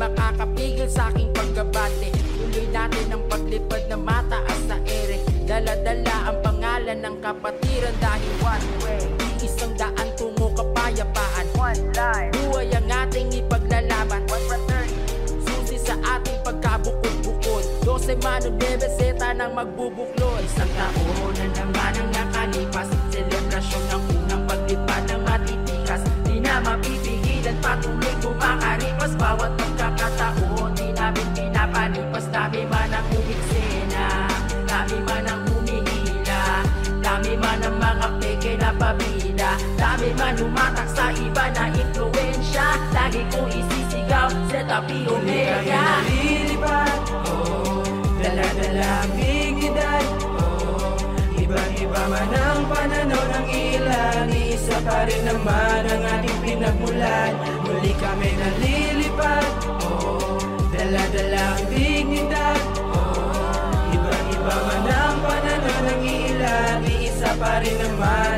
makakapigil sa aking paggabate. Tuloy natin ang paglipad na mataas sa ere. Dala-dala ang pangalan ng kapatiran dahil one way, isang daan tungo kapayapaan. One life, buhay ang ating ipaglalaban. One fraternity, susi sa ating pagkabukod-bukod. 12 mano debe seta ng magbubuklod. Isang taon na naman ang nakalipas, selebrasyon ng unang paglipad ng matitikas. Di na mapipigilan, patuloy kumakaripas. Bawat pagkakataon, di namin pinapalipas. Dami man ang umiksena, dami man ang humihila, dami man ang mga peke na pabida, dami man humatak sa iba na influensya. Lagi kong isisigaw, Zeta-P Omega. Nalilipad, dala-dala ang dignidad. Ibang-iba man ang pananaw ng ilan, isa pa rin naman ang ating pinagmulan. Muli kami nalilipad, dala-dala ang dignidad. Ibang-iba man ang pananaw ng ilan, isa pa rin naman